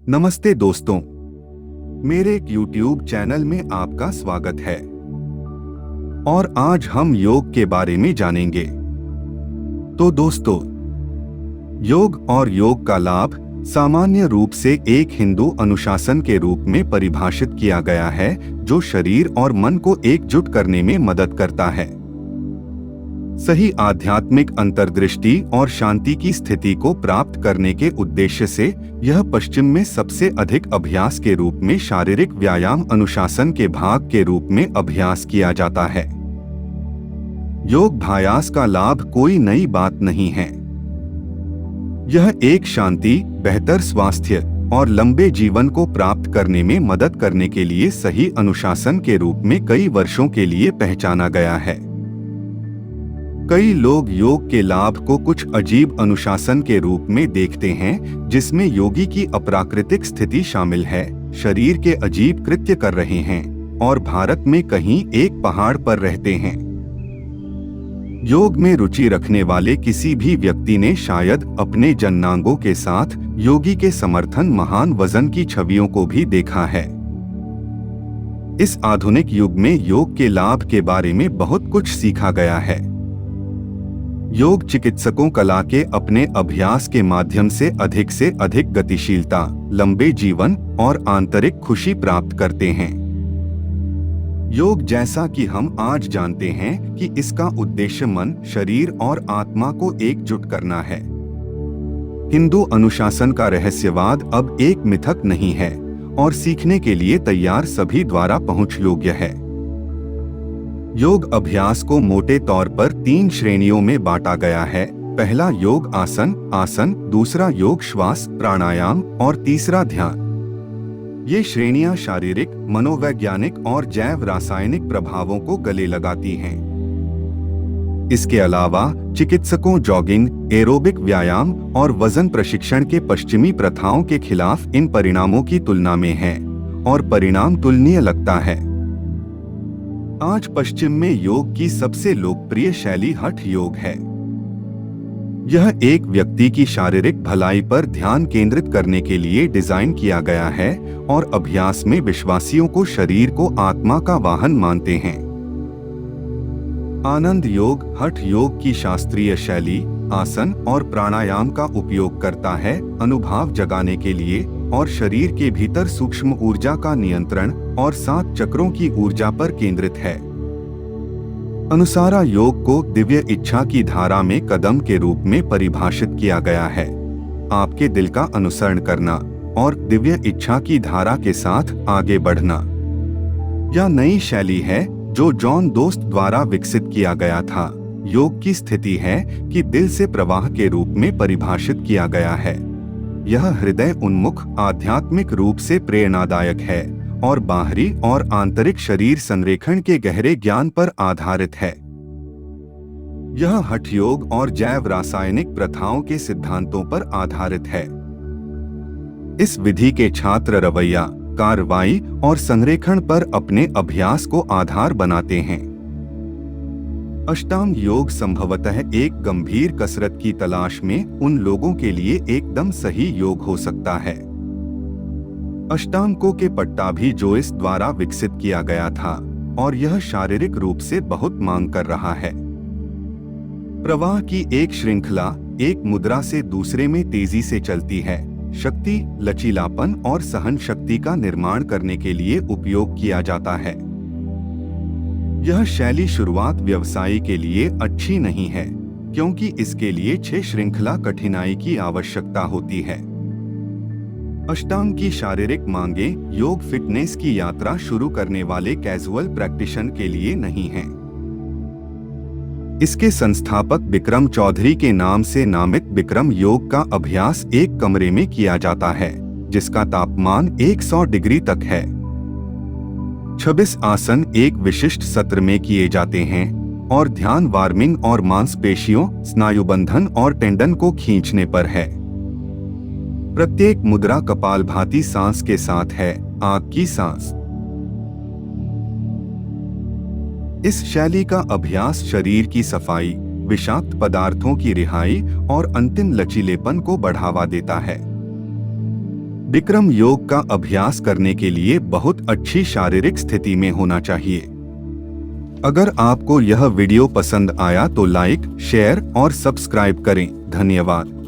नमस्ते दोस्तों, मेरे एक YouTube चैनल में आपका स्वागत है। और आज हम योग के बारे में जानेंगे। तो दोस्तों, योग और योग का लाभ सामान्य रूप से एक हिंदू अनुशासन के रूप में परिभाषित किया गया है, जो शरीर और मन को एकजुट करने में मदद करता है। सही आध्यात्मिक अंतर्दृष्टि और शांति की स्थिति को प्राप्त करने के उद्देश्य से यह पश्चिम में सबसे अधिक अभ्यास के रूप में शारीरिक व्यायाम अनुशासन के भाग के रूप में अभ्यास किया जाता है। योगाभ्यास का लाभ कोई नई बात नहीं है। यह एक शांति, बेहतर स्वास्थ्य और लंबे जीवन को प्राप्त करने में मदद करने के लिए सही अनुशासन के रूप में कई वर्षों के लिए पहचाना गया है। कई लोग योग के लाभ को कुछ अजीब अनुशासन के रूप में देखते हैं, जिसमें योगी की अप्राकृतिक स्थिति शामिल है, शरीर के अजीब कृत्य कर रहे हैं और भारत में कहीं एक पहाड़ पर रहते हैं। योग में रुचि रखने वाले किसी भी व्यक्ति ने शायद अपने जननांगों के साथ योगी के समर्थन महान वजन की छवियों को भी देखा है। इस आधुनिक युग में योग के लाभ के बारे में बहुत कुछ सीखा गया है। योग चिकित्सकों कला के अपने अभ्यास के माध्यम से अधिक गतिशीलता, लंबे जीवन और आंतरिक खुशी प्राप्त करते हैं। योग, जैसा कि हम आज जानते हैं कि इसका उद्देश्य मन, शरीर और आत्मा को एकजुट करना है। हिंदू अनुशासन का रहस्यवाद अब एक मिथक नहीं है और सीखने के लिए तैयार सभी द्वारा पहुंच योग्य है। योग अभ्यास को मोटे तौर पर 3 श्रेणियों में बांटा गया है। पहला योग आसन, दूसरा योग श्वास प्राणायाम और तीसरा ध्यान। ये श्रेणियां शारीरिक, मनोवैज्ञानिक और जैव रासायनिक प्रभावों को गले लगाती हैं। इसके अलावा चिकित्सकों जॉगिंग, एरोबिक व्यायाम और वजन प्रशिक्षण के पश्चिमी प्रथाओं के खिलाफ इन परिणामों की तुलना में हैं और परिणाम तुलनीय लगता है। आज पश्चिम में योग की सबसे लोकप्रिय शैली हठ योग है। यह एक व्यक्ति की शारीरिक भलाई पर ध्यान केंद्रित करने के लिए डिजाइन किया गया है और अभ्यास में विश्वासियों को शरीर को आत्मा का वाहन मानते हैं। आनंद योग हठ योग की शास्त्रीय शैली आसन और प्राणायाम का उपयोग करता है, अनुभाव जगाने के लिए और शरीर के भीतर सूक्ष्म ऊर्जा का नियंत्रण और 7 चक्रों की ऊर्जा पर केंद्रित है। अनुसारा योग को दिव्य इच्छा की धारा में कदम के रूप में परिभाषित किया गया है। आपके दिल का अनुसरण करना और दिव्य इच्छा की धारा के साथ आगे बढ़ना। यह नई शैली है जो जॉन दोस्त द्वारा विकसित किया गया था। योग की स्थिति है कि दिल से प्रवाह के रूप में परिभाषित किया गया है। यह हृदय उन्मुख, आध्यात्मिक रूप से प्रेरणादायक है और बाहरी और आंतरिक शरीर संरेखण के गहरे ज्ञान पर आधारित है। यह हठ योग और जैव रासायनिक प्रथाओं के सिद्धांतों पर आधारित है। इस विधि के छात्र रवैया, कार्रवाई और संरेखण पर अपने अभ्यास को आधार बनाते हैं। अष्टांग योग संभवतः एक गंभीर कसरत की तलाश में उन लोगों के लिए एकदम सही योग हो सकता है। अष्टांगों के पट्टा भी जोइस द्वारा विकसित किया गया था और यह शारीरिक रूप से बहुत मांग कर रहा है। प्रवाह की एक श्रृंखला एक मुद्रा से दूसरे में तेजी से चलती है। शक्ति, लचीलापन और सहन शक्ति का निर्माण करने के लिए उपयोग किया जाता है। यह शैली शुरुआत व्यवसाय के लिए अच्छी नहीं है, क्योंकि इसके लिए 6 श्रृंखला कठिनाई की आवश्यकता होती है। अष्टांग की शारीरिक मांगें योग फिटनेस की यात्रा शुरू करने वाले कैजुअल प्रैक्टिशनर के लिए नहीं हैं। इसके संस्थापक बिक्रम चौधरी के नाम से नामित बिक्रम योग का अभ्यास एक कमरे में किया जाता है, जिसका तापमान 100 डिग्री तक है। 26 आसन एक विशिष्ट सत्र में किए जाते हैं और ध्यान वार्मिंग और मांसपेशियों, स्नायुबंधन और टेंडन को खींचने पर है। प्रत्येक मुद्रा कपालभाति सांस के साथ है, आग की सांस। इस शैली का अभ्यास शरीर की सफाई, विषाक्त पदार्थों की रिहाई और अंतिम लचीलेपन को बढ़ावा देता है। विक्रम योग का अभ्यास करने के लिए बहुत अच्छी शारीरिक स्थिति में होना चाहिए। अगर आपको यह वीडियो पसंद आया तो लाइक, शेयर और सब्सक्राइब करें। धन्यवाद।